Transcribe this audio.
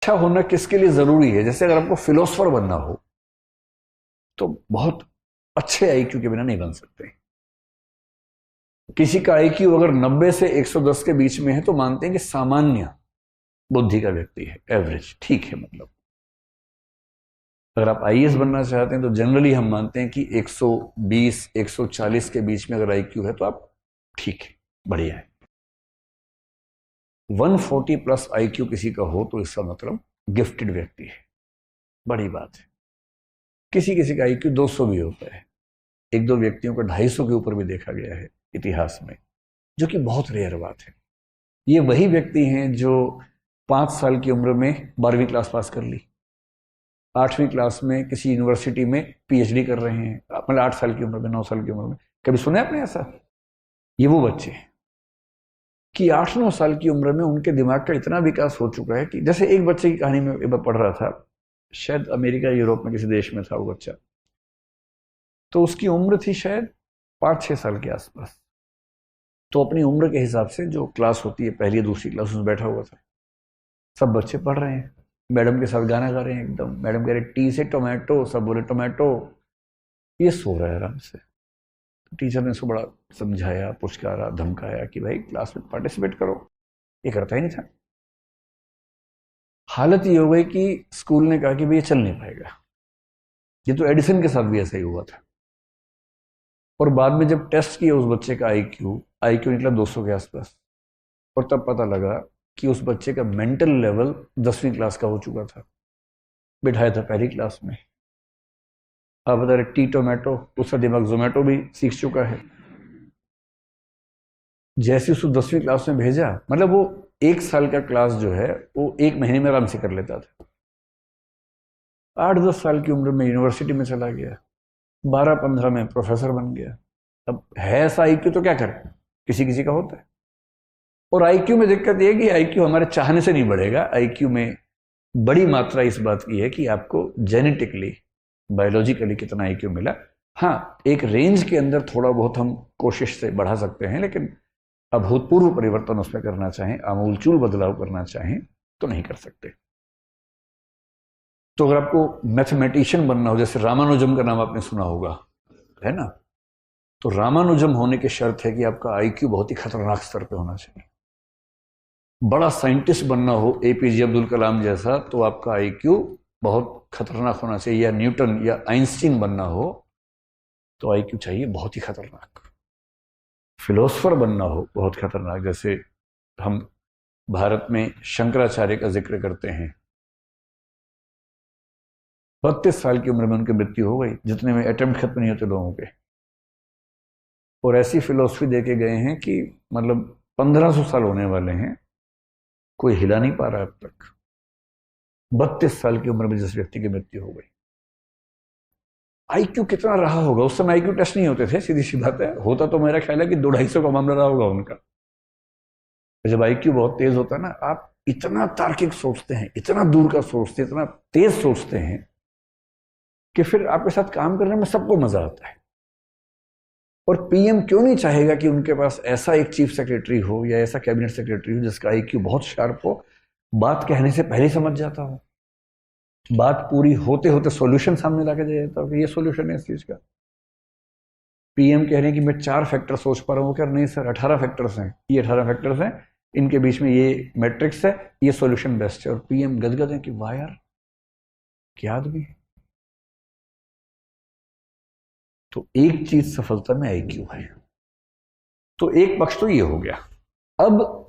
अच्छा होना किसके लिए जरूरी है? जैसे अगर आपको फिलोसफर बनना हो तो बहुत अच्छे आईक्यू के बिना नहीं बन सकते। किसी का आईक्यू अगर 90 से 110 के बीच में है तो मानते हैं कि सामान्य बुद्धि का व्यक्ति है, एवरेज, ठीक है। मतलब अगर आप आईएएस बनना चाहते हैं तो जनरली हम मानते हैं कि 120 140 के बीच में अगर आईक्यू है तो आप ठीक है, बढ़िया है। 140 प्लस आईक्यू किसी का हो तो इसका मतलब गिफ्टेड व्यक्ति है, बड़ी बात है। किसी किसी का आईक्यू 200 भी होता है, एक दो व्यक्तियों को 250 के ऊपर भी देखा गया है इतिहास में, जो कि बहुत रेयर बात है। ये वही व्यक्ति हैं जो 5 साल की उम्र में 12वीं क्लास पास कर ली, 8वीं क्लास में किसी यूनिवर्सिटी में पीएचडी कर रहे हैं, मतलब 8 साल की उम्र में, 9 साल की उम्र में। कभी सुना है आपने ऐसा? ये वो बच्चे हैं कि 8-9 साल की उम्र में उनके दिमाग का इतना विकास हो चुका है कि जैसे एक बच्चे की कहानी में एक बार पढ़ रहा था, शायद अमेरिका यूरोप में किसी देश में था वो बच्चा, तो उसकी उम्र थी शायद 5-6 साल के आसपास। तो अपनी उम्र के हिसाब से जो क्लास होती है, पहली दूसरी क्लास, उसमें बैठा हुआ था। सब बच्चे पढ़ रहे हैं, मैडम के साथ गाना गा रहे हैं एकदम। मैडम कह रहे टी से टोमेटो, सब बोले टोमेटो। ये सो रहा है आराम से। तो टीचर ने इसको बड़ा समझाया, पुचकारा, धमकाया कि भाई क्लास में पार्टिसिपेट करो। ये करता ही नहीं था। हालत ये हो गई कि स्कूल ने कहा कि भाई ये चल नहीं पाएगा। ये तो एडिसन के साथ भी ऐसा ही हुआ था। और बाद में जब टेस्ट किया उस बच्चे का आईक्यू आईक्यू निकला 200 के आसपास, और तब पता लगा कि उस बच्चे का मेंटल लेवल 10वीं क्लास का हो चुका था। बिठाया था पहली क्लास में। आप बता रहे टी टोमेटो, उसका दिमाग जोमेटो भी सीख चुका है। जैसे उसको 10वीं क्लास में भेजा, मतलब वो 1 साल का क्लास जो है वो 1 महीने में आराम से कर लेता था। 8-10 साल की उम्र में यूनिवर्सिटी में चला गया, 12-15 में प्रोफेसर बन गया। अब है ऐसा आईक्यू तो क्या करें, किसी किसी का होता है। और आईक्यू में दिक्कत यह है कि आईक्यू हमारे चाहने से नहीं बढ़ेगा। आईक्यू में बड़ी मात्रा इस बात की है कि आपको जेनेटिकली, बायोलॉजिकली कितना आईक्यू मिला। हाँ, एक रेंज के अंदर थोड़ा बहुत हम कोशिश से बढ़ा सकते हैं, लेकिन अभूतपूर्व परिवर्तन उसमें करना चाहें, आमूलचूल बदलाव करना चाहें तो नहीं कर सकते। तो अगर आपको मैथमेटिशियन बनना हो, जैसे रामानुजम का नाम आपने सुना होगा, है ना? तो रामानुजम होने की शर्त है कि आपका आईक्यू बहुत ही खतरनाक स्तर पे होना चाहिए। बड़ा साइंटिस्ट बनना हो, एपीजे अब्दुल कलाम जैसा, तो आपका आईक्यू बहुत खतरनाक होना चाहिए। या न्यूटन या आइंस्टीन बनना हो तो आईक्यू चाहिए बहुत ही खतरनाक। फिलोसफर बनना हो बहुत खतरनाक, जैसे हम भारत में शंकराचार्य का जिक्र करते हैं। 32 साल की उम्र में उनकी मृत्यु हो गई, जितने में अटेम्प्ट खत्म नहीं होते लोगों के। और ऐसी फिलोसफी दे के गए हैं कि मतलब 1500 साल होने वाले हैं, कोई हिला नहीं पा रहा अब तक। 32 साल की उम्र में जिस व्यक्ति की मृत्यु हो गई। आईक्यू कितना रहा होगा? उस समय आईक्यू टेस्ट नहीं होते थे, सीधी सी बात है। होता तो मेरा ख्याल है कि 200-250 का मामला रहा होगा उनका। जब आईक्यू बहुत तेज होता है ना, आप इतना तार्किक सोचते हैं, इतना दूर का सोचते हैं, इतना तेज सोचते हैं कि फिर आपके साथ काम करने में सबको मजा आता है। और पीएम क्यों नहीं चाहेगा कि उनके पास ऐसा एक चीफ सेक्रेटरी हो या ऐसा कैबिनेट सेक्रेटरी हो जिसका आईक्यू बहुत शार्प हो, बात कहने से पहले समझ जाता हो, बात पूरी होते होते सॉल्यूशन सामने लाके दे देता हो कि ये सॉल्यूशन है इस चीज का। पीएम कह रहे हैं कि मैं 4 फैक्टर सोच पा रहा हूँ, क्या नहीं सर, 18 फैक्टर्स हैं, ये 18 फैक्टर्स हैं, इनके बीच में ये मैट्रिक्स है, ये सॉल्यूशन बेस्ट है। और पीएम गदगद है कि वाह यार, क्या आदमी है। तो एक चीज सफलता में आईक्यू है। तो एक पक्ष तो ये हो गया। अब